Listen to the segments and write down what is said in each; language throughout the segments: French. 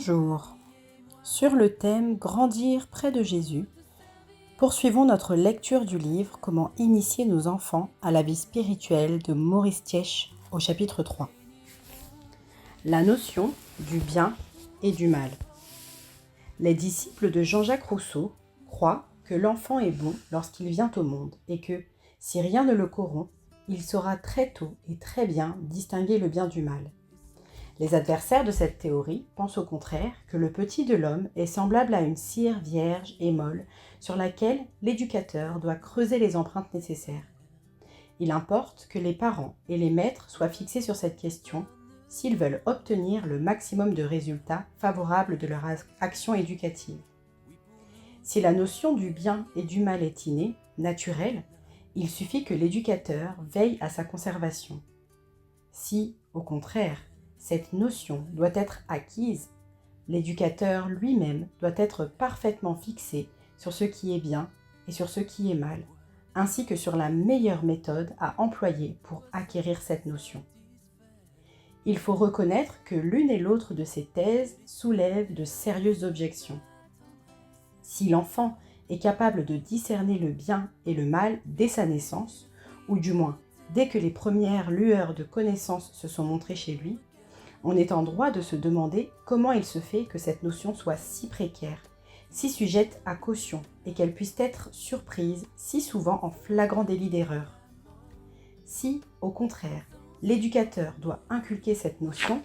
Bonjour. Sur le thème Grandir près de Jésus, poursuivons notre lecture du livre Comment initier nos enfants à la vie spirituelle de Maurice Thiesch au chapitre 3. La notion du bien et du mal. Les disciples de Jean-Jacques Rousseau croient que l'enfant est bon lorsqu'il vient au monde et que, si rien ne le corrompt, il saura très tôt et très bien distinguer le bien du mal. Les adversaires de cette théorie pensent au contraire que le petit de l'homme est semblable à une cire vierge et molle sur laquelle l'éducateur doit creuser les empreintes nécessaires. Il importe que les parents et les maîtres soient fixés sur cette question s'ils veulent obtenir le maximum de résultats favorables de leur action éducative. Si la notion du bien et du mal est innée, naturelle, il suffit que l'éducateur veille à sa conservation. Si, au contraire, cette notion doit être acquise, l'éducateur lui-même doit être parfaitement fixé sur ce qui est bien et sur ce qui est mal, ainsi que sur la meilleure méthode à employer pour acquérir cette notion. Il faut reconnaître que l'une et l'autre de ces thèses soulèvent de sérieuses objections. Si l'enfant est capable de discerner le bien et le mal dès sa naissance, ou du moins dès que les premières lueurs de connaissance se sont montrées chez lui, on est en droit de se demander comment il se fait que cette notion soit si précaire, si sujette à caution et qu'elle puisse être surprise si souvent en flagrant délit d'erreur. Si, au contraire, l'éducateur doit inculquer cette notion,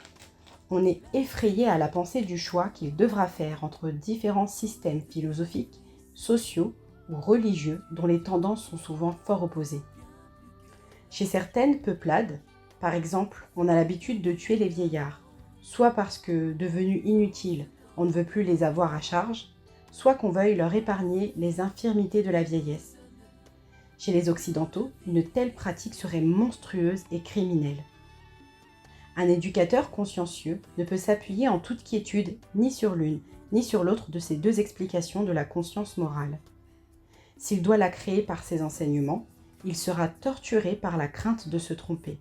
on est effrayé à la pensée du choix qu'il devra faire entre différents systèmes philosophiques, sociaux ou religieux dont les tendances sont souvent fort opposées. Chez certaines peuplades, par exemple, on a l'habitude de tuer les vieillards, soit parce que, devenus inutiles, on ne veut plus les avoir à charge, soit qu'on veuille leur épargner les infirmités de la vieillesse. Chez les Occidentaux, une telle pratique serait monstrueuse et criminelle. Un éducateur consciencieux ne peut s'appuyer en toute quiétude ni sur l'une ni sur l'autre de ces deux explications de la conscience morale. S'il doit la créer par ses enseignements, il sera torturé par la crainte de se tromper.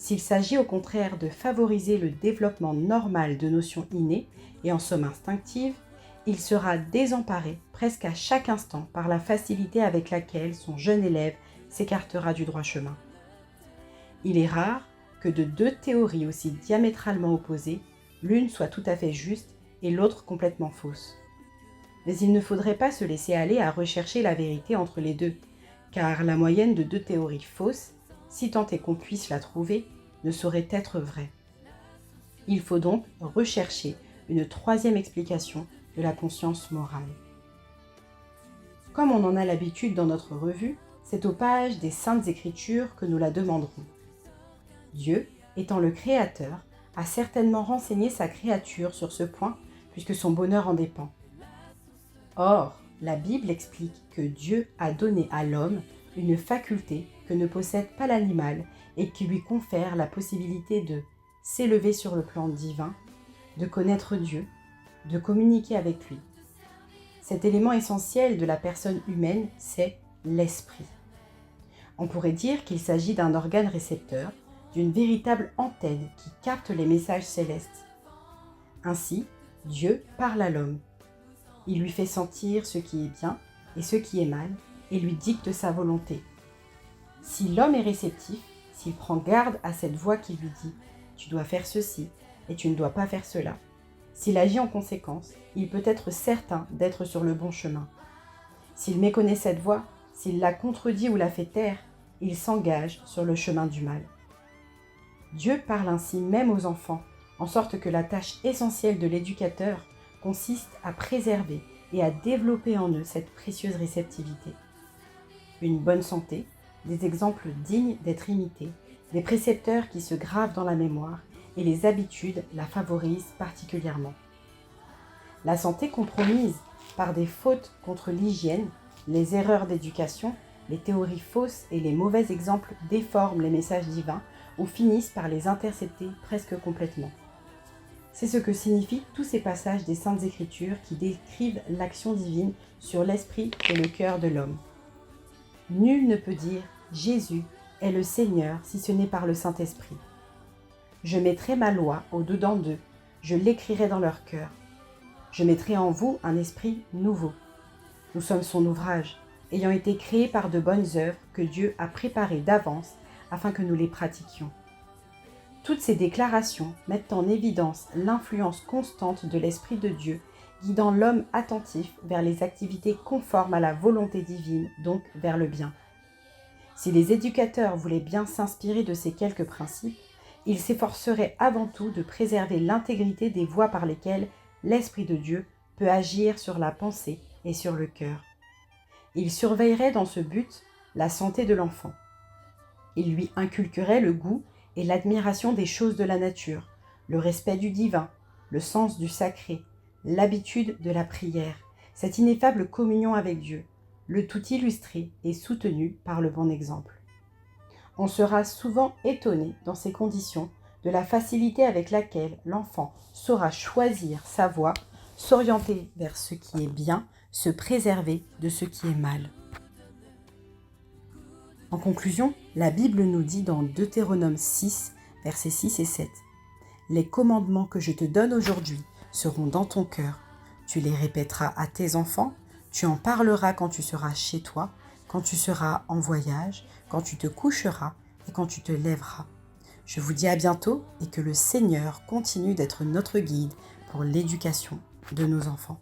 S'il s'agit au contraire de favoriser le développement normal de notions innées et en somme instinctives, il sera désemparé presque à chaque instant par la facilité avec laquelle son jeune élève s'écartera du droit chemin. Il est rare que de deux théories aussi diamétralement opposées, l'une soit tout à fait juste et l'autre complètement fausse. Mais il ne faudrait pas se laisser aller à rechercher la vérité entre les deux, car la moyenne de deux théories fausses, si tant est qu'on puisse la trouver, ne saurait être vraie. Il faut donc rechercher une troisième explication de la conscience morale. Comme on en a l'habitude dans notre revue, c'est aux pages des Saintes Écritures que nous la demanderons. Dieu, étant le Créateur, a certainement renseigné sa créature sur ce point, puisque son bonheur en dépend. Or, la Bible explique que Dieu a donné à l'homme une faculté que ne possède pas l'animal et qui lui confère la possibilité de s'élever sur le plan divin, de connaître Dieu, de communiquer avec lui. Cet élément essentiel de la personne humaine, c'est l'esprit. On pourrait dire qu'il s'agit d'un organe récepteur, d'une véritable antenne qui capte les messages célestes. Ainsi, Dieu parle à l'homme. Il lui fait sentir ce qui est bien et ce qui est mal et lui dicte sa volonté. Si l'homme est réceptif, s'il prend garde à cette voix qui lui dit « tu dois faire ceci et tu ne dois pas faire cela », s'il agit en conséquence, il peut être certain d'être sur le bon chemin. S'il méconnaît cette voix, s'il la contredit ou la fait taire, il s'engage sur le chemin du mal. Dieu parle ainsi même aux enfants, en sorte que la tâche essentielle de l'éducateur consiste à préserver et à développer en eux cette précieuse réceptivité. Une bonne santé, des exemples dignes d'être imités, des précepteurs qui se gravent dans la mémoire et les habitudes la favorisent particulièrement. La santé compromise par des fautes contre l'hygiène, les erreurs d'éducation, les théories fausses et les mauvais exemples déforment les messages divins ou finissent par les intercepter presque complètement. C'est ce que signifient tous ces passages des Saintes Écritures qui décrivent l'action divine sur l'esprit et le cœur de l'homme. Nul ne peut dire « Jésus est le Seigneur si ce n'est par le Saint-Esprit. Je mettrai ma loi au-dedans d'eux, je l'écrirai dans leur cœur. Je mettrai en vous un esprit nouveau. Nous sommes son ouvrage, ayant été créés par de bonnes œuvres que Dieu a préparées d'avance afin que nous les pratiquions. Toutes ces déclarations mettent en évidence l'influence constante de l'Esprit de Dieu, guidant l'homme attentif vers les activités conformes à la volonté divine, donc vers le bien. Si les éducateurs voulaient bien s'inspirer de ces quelques principes, ils s'efforceraient avant tout de préserver l'intégrité des voies par lesquelles l'Esprit de Dieu peut agir sur la pensée et sur le cœur. Ils surveilleraient dans ce but la santé de l'enfant. Ils lui inculqueraient le goût et l'admiration des choses de la nature, le respect du divin, le sens du sacré, l'habitude de la prière, cette ineffable communion avec Dieu, le tout illustré et soutenu par le bon exemple. On sera souvent étonné dans ces conditions de la facilité avec laquelle l'enfant saura choisir sa voie, s'orienter vers ce qui est bien, se préserver de ce qui est mal. En conclusion, la Bible nous dit dans Deutéronome 6, versets 6 et 7 : « Les commandements que je te donne aujourd'hui seront dans ton cœur. Tu les répéteras à tes enfants, tu en parleras quand tu seras chez toi, quand tu seras en voyage, quand tu te coucheras et quand tu te lèveras. » Je vous dis à bientôt et que le Seigneur continue d'être notre guide pour l'éducation de nos enfants.